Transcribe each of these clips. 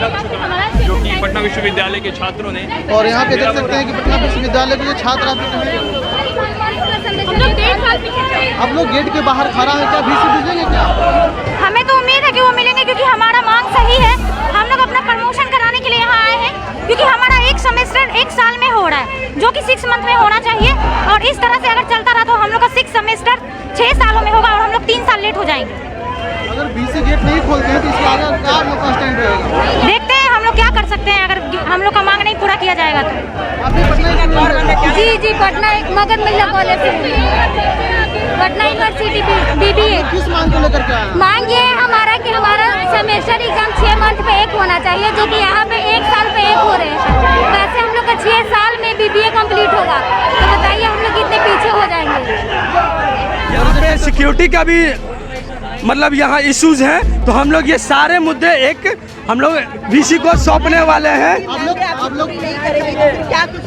लग चुका है, जो कि पटना विश्वविद्यालय के छात्रों ने। और यहाँ पे देख सकते हैं कि पटना विश्वविद्यालय के जो छात्र आते हैं, अब लोग गेट के बाहर खड़ा है, क्या VC भेजेंगे क्या? हमें तो उम्मीद है कि वो मिलेंगे, क्योंकि हमारा मांग सही है। हम लोग अपना प्रमोशन कराने के लिए यहाँ आए हैं, क्योंकि हमारा एक सेमेस्टर 1 साल में हो रहा है, जो कि 6 मंथ में होना चाहिए। और इस तरह से अगर चलता रहा तो हम लोग का 6 सेमेस्टर 6 सालों में होगा और हम लोग 3 साल लेट हो जाएंगे। अगर VC गेट नहीं खोलते हैं तो इसके आगे क्या लोग का स्टैंड रहेगा? देखते हैं हम लोग क्या कर सकते हैं, अगर हम लोग का मांग नहीं पूरा किया जाएगा तो। जी पटना एक मगध महिला कॉलेज से, पटना यूनिवर्सिटी BBA। किस मांग को लेकर के आए? मांग ये है हमारा कि हमारा सेमेस्टर एग्जाम 6 मंथ पे 1 होना चाहिए, जो कि यहाँ पे 1 साल पे 1 हो रहे हैं। वैसे हम लोग का 6 साल में BBA कंप्लीट होगा, तो बताइए हम लोग कितने पीछे हो जाएंगे। यहाँ पे सिक्योरिटी का भी मतलब यहाँ इश्यूज हैं, तो हम लोग ये सारे मुद्दे हम लोग VC को सौंपने वाले हैं।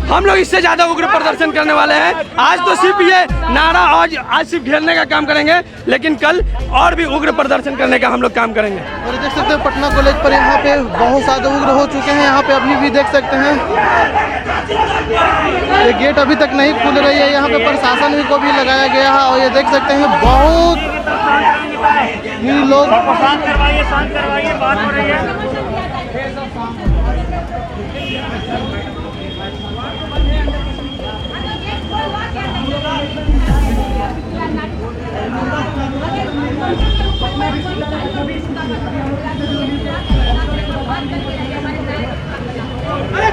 हम लोग इससे ज़्यादा उग्र प्रदर्शन करने वाले हैं। आज तो सिर्फ ये नारा आज सिर्फ घेरने का काम करेंगे, लेकिन कल और भी उग्र प्रदर्शन करने का हम लोग काम करेंगे। और देख सकते हैं पटना कॉलेज पर यहाँ पे बहुत ज़्यादा उग्र हो चुके हैं। यहाँ पे अभी भी देख सकते हैं ये गेट अभी तक नहीं खुल रही है। यहाँ पे प्रशासन को भी लगाया गया है और ये देख सकते हैं बहुत ही लोग। शांत करवाइए, बात हो रही है।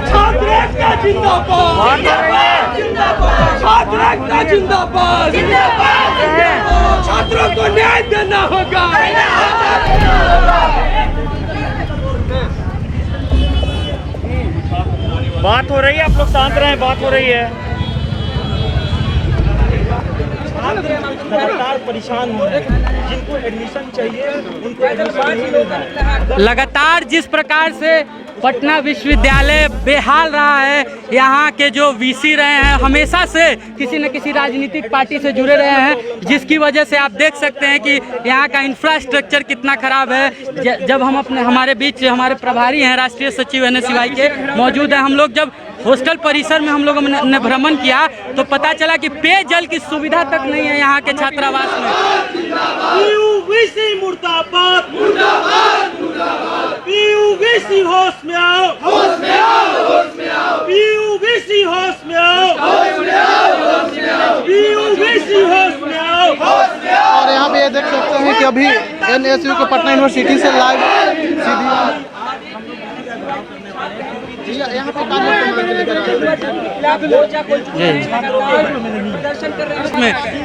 छात्र एकता जिंदाबाद, छात्र एकता जिंदाबाद, छात्रों को न्याय देना होगा। बात हो रही है, आप लोग शांत रहें, बात हो रही है। लगातार परेशान हो रहे हैं, जिनको एडमिशन चाहिए उनको एडमिशन नहीं मिल रहा है। लगातार जिस प्रकार से पटना विश्वविद्यालय बेहाल रहा है, यहाँ के जो VC रहे हैं हमेशा से किसी न किसी राजनीतिक पार्टी से जुड़े रहे हैं, जिसकी वजह से आप देख सकते हैं कि यहाँ का इंफ्रास्ट्रक्चर कितना खराब है। जब हम हमारे बीच हमारे प्रभारी हैं राष्ट्रीय सचिव NSCY के मौजूद हैं, हम लोग जब हॉस्टल परिसर में हम लोगों ने भ्रमण किया तो पता चला कि पेयजल की सुविधा तक नहीं है यहाँ के छात्रावास में। मुर्दाबाद, मुर्दाबाद, मुर्दाबाद। PUVC होश में आओ, होश में आओ, होश में आओ। PUVC होश में आओ, होश में आओ, होश में आओ। PUVC होश में आओ, होश में आओ। और यहाँ पे ये देख सकते हैं कि अभी NSU के पटना यूनिवर्सिटी से लाइव सीधी यहाँ पे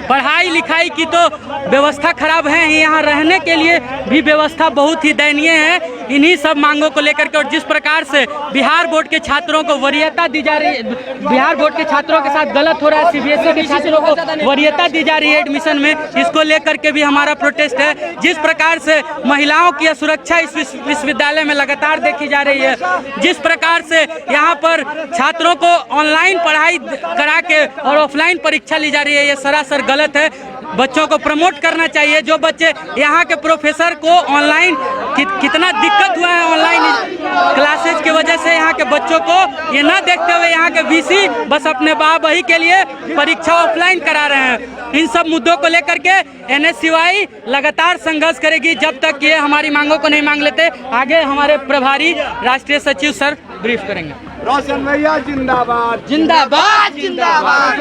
पढ़ाई लिखाई की तो व्यवस्था खराब है, यहाँ रहने के लिए भी व्यवस्था बहुत ही दयनीय है। इन्हीं सब मांगों को लेकर के और जिस प्रकार से बिहार बोर्ड के छात्रों को वरीयता दी जा रही है, बिहार बोर्ड के छात्रों के साथ गलत हो रहा है, CBSE के छात्रों को वरीयता दी जा रही है एडमिशन में, इसको लेकर के भी हमारा प्रोटेस्ट है। जिस प्रकार से महिलाओं की सुरक्षा इस विश्वविद्यालय में लगातार देखी जा रही है, जिस प्रकार से यहाँ पर छात्रों को ऑनलाइन पढ़ाई करा के और ऑफलाइन परीक्षा ली जा रही है, ये सरासर गलत है। बच्चों को प्रमोट करना चाहिए। जो बच्चे यहाँ के प्रोफेसर को ऑनलाइन कितना दिक्कत हुआ है ऑनलाइन क्लासेज की वजह से, यहाँ के बच्चों को ये ना देखते हुए यहाँ के VC बस अपने वाहवाही के लिए परीक्षा ऑफलाइन करा रहे हैं। इन सब मुद्दों को लेकर के NSCY लगातार संघर्ष करेगी जब तक ये हमारी मांगों को नहीं मांग लेते। आगे हमारे प्रभारी राष्ट्रीय सचिव सर ब्रीफ करेंगे। रोशन भैया जिंदाबाद, जिंदाबाद, जिंदाबाद।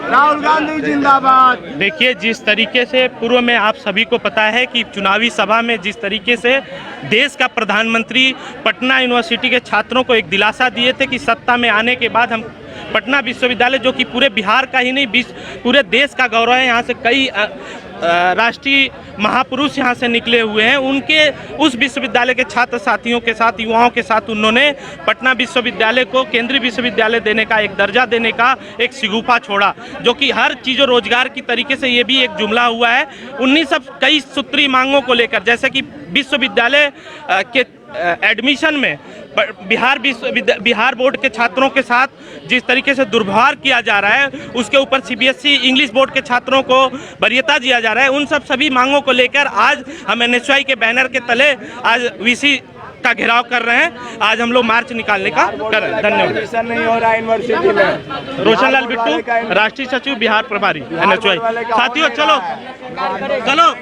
राहुल गांधी जिंदाबाद। देखिए, जिस तरीके से पूर्व में आप सभी को पता है कि चुनावी सभा में जिस तरीके से देश का प्रधानमंत्री पटना यूनिवर्सिटी के छात्रों को एक दिलासा दिए थे कि सत्ता में आने के बाद हम पटना विश्वविद्यालय, जो कि पूरे बिहार का ही नहीं पूरे देश का गौरव है, यहाँ से कई राष्ट्रीय महापुरुष यहाँ से निकले हुए हैं, उनके उस विश्वविद्यालय के छात्र साथियों के साथ, युवाओं के साथ उन्होंने पटना विश्वविद्यालय को केंद्रीय विश्वविद्यालय देने का, एक दर्जा देने का एक शिगुफा छोड़ा, जो कि हर चीज़ों रोजगार की तरीके से ये भी एक जुमला हुआ है। उन्हीं सब कई सूत्री मांगों को लेकर, जैसे कि विश्वविद्यालय के एडमिशन में बिहार बोर्ड के छात्रों के साथ जिस तरीके से दुर्व्यवहार किया जा रहा है, उसके ऊपर CBSE इंग्लिश बोर्ड के छात्रों को वरीयता दिया जा रहा है, उन सभी मांगों को लेकर आज हम NSY के बैनर के तले आज VC का घेराव कर रहे हैं। आज हम लोग मार्च निकालने का कर रहे हैं। धन्यवाद। नहीं हो रहा यूनिवर्सिटी में। रोशनलाल बिट्टू, राष्ट्रीय सचिव बिहार प्रभारी NSY। साथियों चलो चलो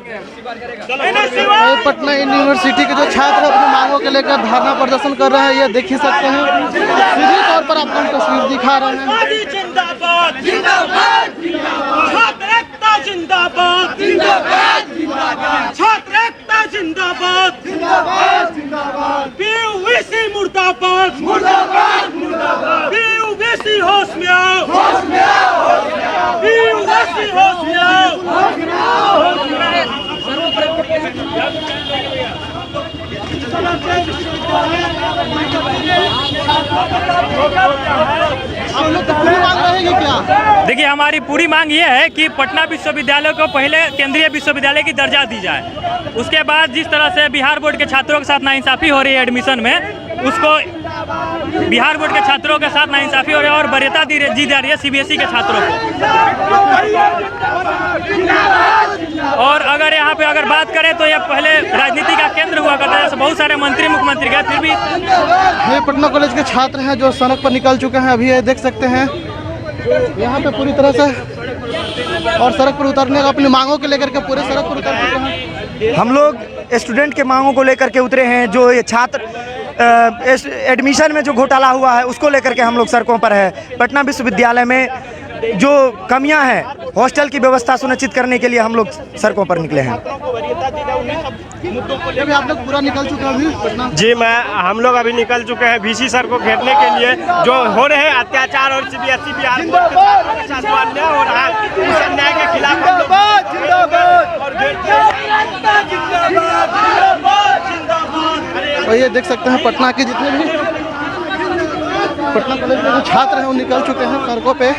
पटना यूनिवर्सिटी के जो छात्र अपनी मांगों के लेकर धरना प्रदर्शन कर रहे हैं, ये देख ही सकते हैं। सीधे तौर पर आपको हम तस्वीर दिखा रहे हैं। जिंदाबाद जिंदाबाद छात्र एकता जिंदाबाद जिंदाबाद छात्र एकता जिंदाबाद जिंदाबाद PUVC मुर्दाबाद मुर्दाबाद PUVC होश में आओ PUVC होश में आओ देखिए, हमारी पूरी मांग ये है कि पटना विश्वविद्यालय को पहले केंद्रीय विश्वविद्यालय की दर्जा दी जाए। उसके बाद जिस तरह से बिहार बोर्ड के छात्रों के साथ नाइंसाफ़ी हो रही है एडमिशन में, उसको बिहार बोर्ड के छात्रों के साथ नाइंसाफ़ी हो रही है और वरीयता दी जा रही है CBSE के छात्रों को। और अगर यहाँ पे अगर बात करें तो ये पहले राजनीति का केंद्र हुआ करता है, बहुत सारे मंत्री मुख्यमंत्री गए, फिर भी ये पटना कॉलेज के छात्र हैं जो सड़क पर निकल चुके हैं। अभी ये देख सकते हैं यहाँ पे पूरी तरह से, और सड़क पर उतरने का अपनी मांगों के लेकर के पूरे सड़क पर उतर चुके हैं। हम लोग स्टूडेंट के मांगों को लेकर के उतरे हैं। जो ये छात्र एडमिशन में जो घोटाला हुआ है उसको लेकर के हम लोग सड़कों पर है। पटना विश्वविद्यालय में जो कमियां हैं, हॉस्टल की व्यवस्था सुनिश्चित करने के लिए हम लोग सड़कों पर निकले हैं। अभी आप लोग पूरा निकल चुके हैं अभी पटना? जी हम लोग अभी निकल चुके हैं VC सर को घेरने के लिए। जो हो रहे हैं अत्याचार और CBSE बिहार बोर्ड के साथ जो अन्याय हो रहा है, उस अन्याय के खिलाफ हम लोग और ये देख सकते हैं पटना के जितने भी पटना कॉलेज के जो छात्र हैं वो निकल चुके हैं सड़कों पे,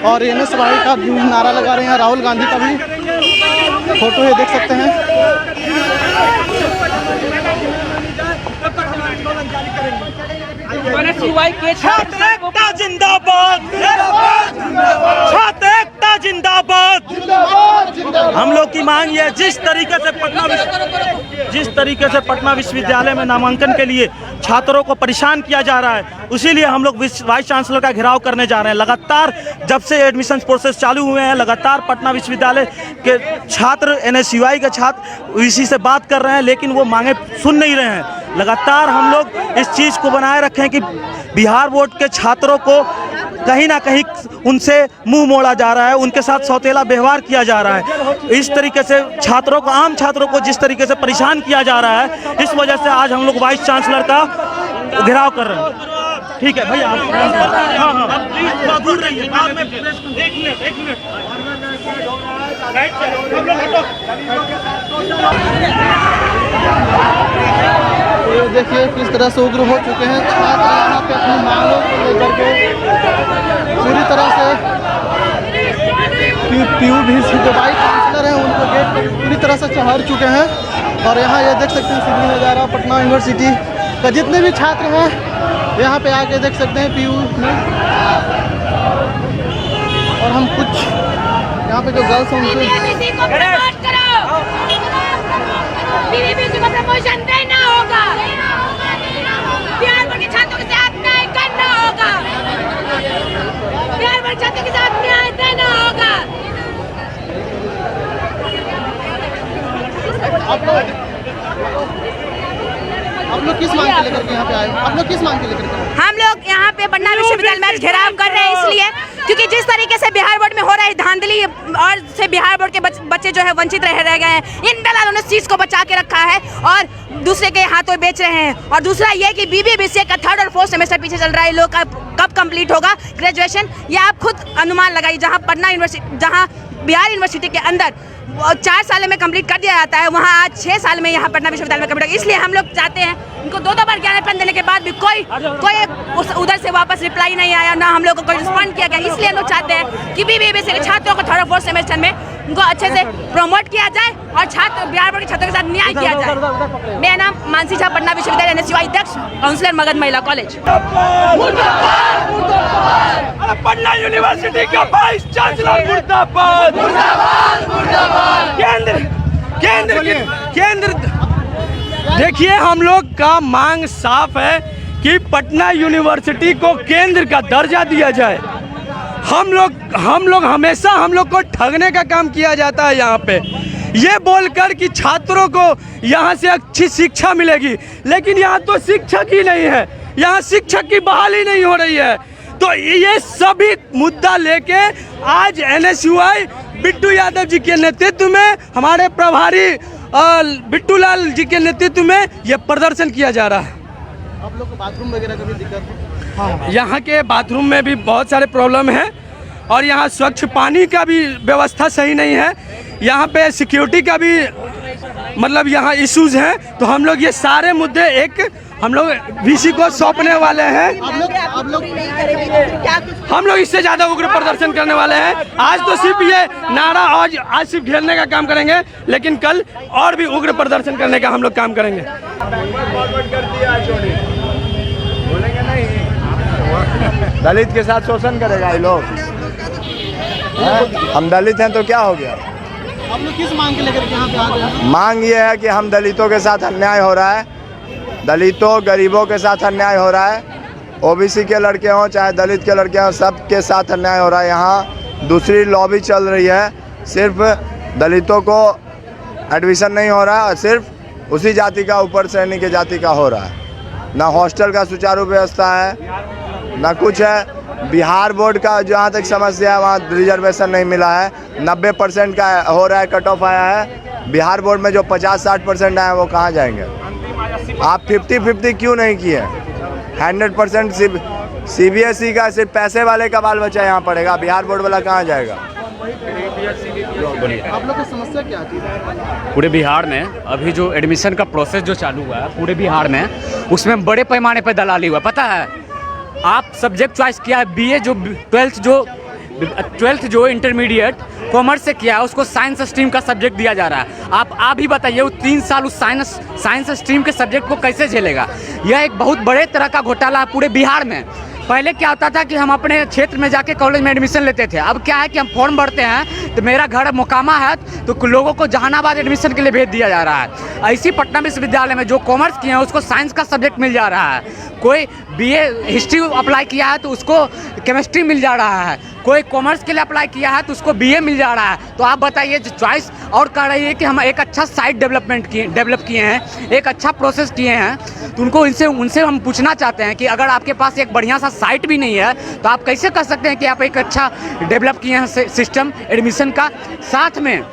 और NSY का नारा लगा रहे हैं। राहुल गांधी का भी फोटो है, देख सकते हैं। छात्र एकता जिंदाबाद छात्र एकता जिंदाबाद। हम लोग की मांग ये, जिस तरीके से पटना विश्वविद्यालय में नामांकन के लिए छात्रों को परेशान किया जा रहा है, उसीलिए हम लोग वाइस चांसलर का घेराव करने जा रहे हैं। लगातार जब से एडमिशन प्रोसेस चालू हुए हैं, लगातार पटना विश्वविद्यालय के छात्र NSY के छात्र VC से बात कर रहे हैं, लेकिन वो मांगे सुन नहीं रहे हैं। लगातार हम लोग इस चीज़ को बनाए रखें कि बिहार बोर्ड के छात्रों को कहीं ना कहीं उनसे मुंह मोड़ा जा रहा है, उनके साथ सौतेला व्यवहार किया जा रहा है। इस तरीके से छात्रों को, आम छात्रों को जिस तरीके से परेशान किया जा रहा है, इस वजह से आज हम लोग वाइस चांसलर का घेराव कर रहे हैं। ठीक है भैया, हाँ प्लीज बोल रही है। एक मिनट तो देखिए किस तरह से उग्र हो चुके हैं छात्र यहाँ पे अपनी मांगों को लेकर के पूरी तरह से। PUVC जो वाइस चांसलर हैं उनको गेट पर पूरी तरह से चढ़ चुके हैं। और यहाँ ये देख सकते हैं सीधी नज़ारा पटना यूनिवर्सिटी का, जितने भी छात्र हैं यहाँ पे आके देख सकते हैं PU में। और हम कुछ यहाँ पे जो गर्ल्स हैं उनसे प्रमोशन देना होगा, बिहार बोर्ड के छात्रों के साथ न्याय करना होगा, बिहार बोर्ड छात्रों के साथ न्याय देना होगा। आप लोग किस मांग के लेकर के यहाँ पे आए? आप लोग किस मांग के लेकर के आए? हम लोग यहाँ पे पटना विश्वविद्यालय में घेराव कर रहे हैं इसलिए क्योंकि जिस तरीके से बिहार बोर्ड में हो रहा है धांधली, और से बिहार बोर्ड के बच्चे जो है वंचित रह गए हैं। इन दलालों ने चीज को बचा के रखा है और दूसरे के हाथों बेच रहे हैं। और दूसरा ये कि BBBCA का 3rd और 4th सेमेस्टर पीछे चल रहा है। लोग का कब कंप्लीट होगा ग्रेजुएशन, ये आप खुद अनुमान लगाइए। जहाँ पटना यूनिवर्सिटी, जहाँ बिहार यूनिवर्सिटी के अंदर 4 साल में कंप्लीट कर दिया जाता है, वहाँ आज 6 साल में यहाँ पटना विश्वविद्यालय में कंप्लीट। इसलिए हम लोग चाहते हैं, इनको 2 बार ज्ञापन देने के बाद भी कोई उधर से वापस रिप्लाई नहीं आया, ना हम लोग को कोई रिस्पॉन्ड किया गया। इसलिए हम लोग चाहते हैं कि BBBCA के छात्रों को 3rd और 4th सेमेस्टर में उनको अच्छे से प्रमोट किया जाए और छात्र बिहार बोर्ड के छात्रों के साथ न्याय किया जाए। मेरा नाम मानसी झा, पटना विश्वविद्यालय NSUI अध्यक्ष, काउंसलर मगध महिला कॉलेज। पटना यूनिवर्सिटी का वाइस चांसलर मुर्दाबाद, मुर्दाबाद, मुर्दाबाद। केंद्र देखिए, हम लोग का मांग साफ है कि पटना यूनिवर्सिटी को केंद्र का दर्जा दिया जाए। हम लोग हमेशा हम लोग को ठगने का काम किया जाता है यहाँ पे, ये बोलकर कि छात्रों को यहाँ से अच्छी शिक्षा मिलेगी, लेकिन यहाँ तो शिक्षक ही नहीं है, यहाँ शिक्षक की बहाली नहीं हो रही है। तो ये सभी मुद्दा लेके आज NSUI बिट्टू यादव जी के नेतृत्व में, हमारे प्रभारी बिट्टू लाल जी के नेतृत्व में ये प्रदर्शन किया जा रहा है। आप लोग को बाथरूम वगैरह का भी दिक्कत है? यहाँ के बाथरूम में भी बहुत सारे प्रॉब्लम है और यहाँ स्वच्छ पानी का भी व्यवस्था सही नहीं है। यहाँ पे सिक्योरिटी का भी मतलब यहाँ इश्यूज हैं। तो हम लोग ये सारे मुद्दे हम लोग VC को सौंपने वाले हैं। हम लोग इससे ज़्यादा उग्र प्रदर्शन करने वाले हैं। आज तो सिर्फ ये नारा आज सिर्फ घेरने का काम करेंगे, लेकिन कल और भी उग्र प्रदर्शन करने का हम लोग काम करेंगे। दलित के साथ शोषण करेगा ये लोग। हम दलित हैं तो क्या हो गया? आप लोग किस मांग के लेकर के यहाँ पे आ गए हैं? मांग ये है कि हम दलितों के साथ अन्याय हो रहा है, दलितों गरीबों के साथ अन्याय हो रहा है, OBC के लड़के हों चाहे दलित के लड़के हों, सब के साथ अन्याय हो रहा है। यहाँ दूसरी लॉबी चल रही है, सिर्फ दलितों को एडमिशन नहीं हो रहा है और सिर्फ उसी जाति का ऊपर श्रेणी के जाति का हो रहा है। ना हॉस्टल का सुचारू व्यवस्था है, ना कुछ है। बिहार बोर्ड का जहाँ तक समस्या है वहाँ रिजर्वेशन नहीं मिला है। 90% का हो रहा है, कट ऑफ आया है। बिहार बोर्ड में जो 50-60% आए हैं वो कहाँ जाएंगे? आप 50-50 क्यों नहीं किए? 100% CBSE का सिर्फ पैसे वाले का बाल बच्चा यहाँ पढ़ेगा, बिहार बोर्ड वाला कहाँ जाएगा? आप लोग की समस्या क्या थी? पूरे बिहार में अभी जो एडमिशन का प्रोसेस जो चालू हुआ है पूरे बिहार में, उसमें बड़े पैमाने पर दलाली हुआ। पता है, आप सब्जेक्ट चॉइस किया है BA, जो 12th जो इंटरमीडिएट कॉमर्स से किया है उसको साइंस स्ट्रीम का सब्जेक्ट दिया जा रहा है। आप भी बताइए, वो 3 साल उस साइंस स्ट्रीम के सब्जेक्ट को कैसे झेलेगा? यह एक बहुत बड़े तरह का घोटाला है पूरे बिहार में। पहले क्या होता था कि हम अपने क्षेत्र में जाके कॉलेज में एडमिशन लेते थे, अब क्या है कि हम फॉर्म भरते हैं तो मेरा घर मोकामा है तो लोगों को जहानाबाद एडमिशन के लिए भेज दिया जा रहा है। ऐसी पटना विश्वविद्यालय में जो कॉमर्स किए हैं उसको साइंस का सब्जेक्ट मिल जा रहा है। कोई BA हिस्ट्री अप्लाई किया है तो उसको केमिस्ट्री मिल जा रहा है, कोई कॉमर्स के लिए अप्लाई किया है तो उसको BA मिल जा रहा है। तो आप बताइए, चॉइस और कह रही है कि हम एक अच्छा साइट डेवलप किए हैं, एक अच्छा प्रोसेस किए हैं, तो उनसे हम पूछना चाहते हैं कि अगर आपके पास एक बढ़िया सा साइट भी नहीं है तो आप कैसे कह सकते हैं कि आप एक अच्छा डेवलप किए हैं सिस्टम एडमिशन का? साथ में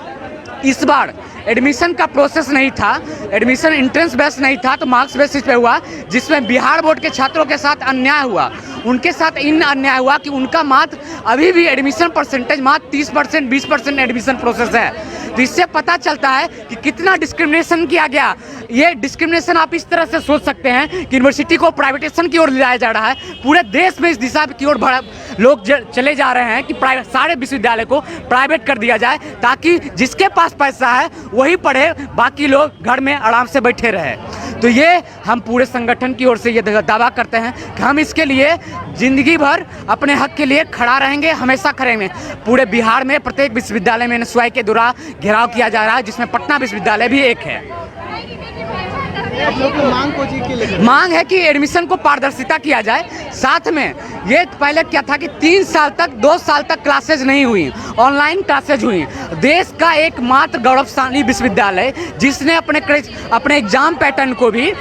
इस बार एडमिशन का प्रोसेस नहीं था, एडमिशन एंट्रेंस बेस नहीं था तो मार्क्स बेसिस पे हुआ, जिसमें बिहार बोर्ड के छात्रों के साथ अन्याय हुआ। उनके साथ इन अन्याय हुआ कि उनका मात्र अभी भी एडमिशन परसेंटेज मात्र 30% 20% एडमिशन प्रोसेस है। तो इससे पता चलता है कि कितना डिस्क्रिमिनेशन किया गया। ये डिस्क्रिमिनेशन आप इस तरह से सोच सकते हैं कि यूनिवर्सिटी को प्राइवेटेशन की ओर ले जाया जा रहा है। पूरे देश में इस दिशा की ओर लोग चले जा रहे हैं कि सारे विश्वविद्यालय को प्राइवेट कर दिया जाए, ताकि जिसके पास पैसा है वही पढ़े, बाकी लोग घर में आराम से बैठे रहे। तो ये हम पूरे संगठन की ओर से ये दावा करते हैं कि हम इसके लिए जिंदगी भर अपने हक के लिए खड़ा रहेंगे, हमेशा खड़े रहेंगे। पूरे बिहार में प्रत्येक विश्वविद्यालय में NSUI के द्वारा घेराव किया जा रहा है, जिसमें पटना विश्वविद्यालय भी एक है। मांग है कि एडमिशन को पारदर्शिता किया जाए। साथ में ये पहले क्या था कि 2 साल तक क्लासेज नहीं हुई, ऑनलाइन क्लासेज हुई। देश का एकमात्र गौरवशाली विश्वविद्यालय जिसने अपने एग्जाम पैटर्न को भी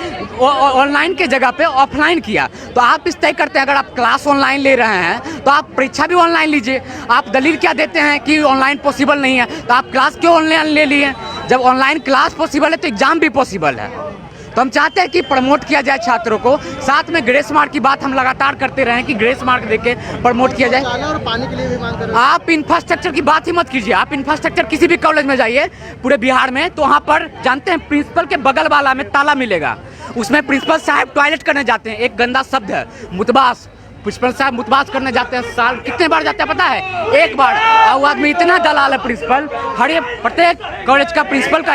ऑनलाइन के जगह पे ऑफलाइन किया। तो आप इस तय करते हैं, अगर आप क्लास ऑनलाइन ले रहे हैं तो आप परीक्षा भी ऑनलाइन लीजिए। आप दलील क्या देते हैं कि ऑनलाइन पॉसिबल नहीं है, तो आप क्लास क्यों ऑनलाइन ले लिए? जब ऑनलाइन क्लास पॉसिबल है तो एग्जाम भी पॉसिबल है। तो हम चाहते हैं कि प्रमोट किया जाए छात्रों को। साथ में ग्रेस मार्क की बात हम लगातार करते रहे कि ग्रेस मार्क देके प्रमोट किया जाए। और पानी के लिए भी मांग कर रहे हैं। आप इंफ्रास्ट्रक्चर की बात ही मत कीजिए। आप इंफ्रास्ट्रक्चर किसी भी कॉलेज में जाइए पूरे बिहार में, तो वहाँ पर जानते हैं प्रिंसिपल के बगल वाला में ताला मिलेगा, उसमें प्रिंसिपल साहब टॉयलेट करने जाते हैं, एक गंदा शब्द है मुतबास, प्रिंसिपल साहब मुतबाज करने जाते हैं, साल कितने बार जाते हैं पता है? एक बार। और वो आदमी इतना दलाल है प्रिंसिपल, हर एक प्रत्येक कॉलेज का प्रिंसिपल का।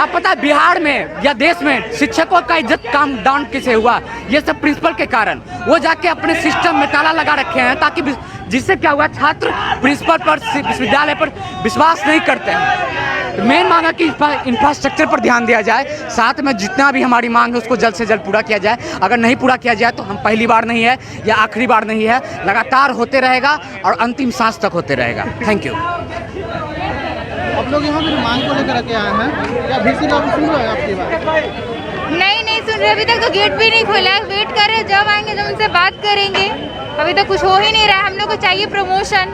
आप पता है बिहार में या देश में शिक्षकों का इज्जत काम डाउन किसे हुआ? ये सब प्रिंसिपल के कारण। वो जाके अपने सिस्टम में ताला लगा रखे हैं ताकि जिससे क्या हुआ, छात्र प्रिंसिपल पर, विश्वविद्यालय पर विश्वास नहीं करते हैं। मेन मांग है कि इंफ्रास्ट्रक्चर पर ध्यान दिया जाए, साथ में जितना भी हमारी मांग है उसको जल्द से जल्द पूरा किया जाए। अगर नहीं पूरा किया जाए तो हम पहली बार नहीं है या आखिरी बार नहीं है, लगातार होते रहेगा और अंतिम सांस तक होते रहेगा। Thank you. आप लोग यहाँ पर मांग को लेकर के आए हैं या VC लागू सुन रहे हैं आपकी बात? नहीं सुन रहे, अभी तक तो गेट भी नहीं खोला है। वेट कर रहे, जब आएंगे जब उनसे बात करेंगे। अभी तक कुछ हो ही नहीं रहा है। हम लोग को चाहिए प्रमोशन।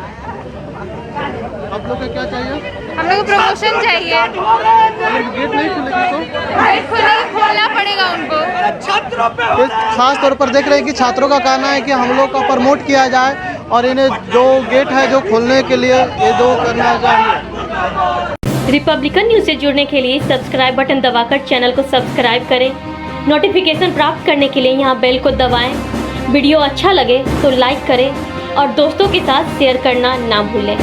आप लोग को क्या चाहिए? हम लोग को प्रमोशन चाहिए। गेट नहीं खुलेगी तो गेट खोलना पड़ेगा उनको। खास तौर पर देख रहे हैं कि छात्रों का कहना है कि हम लोग का प्रमोट किया जाए और इन्हें जो गेट है जो खोलने के लिए ये दो करना चाहिए। रिपब्लिकन न्यूज़ से जुड़ने के लिए सब्सक्राइब बटन दबाकर चैनल को सब्सक्राइब करें। नोटिफिकेशन प्राप्त करने के लिए यहाँ बेल को दबाएं। वीडियो अच्छा लगे तो लाइक करें और दोस्तों के साथ शेयर करना ना भूलें।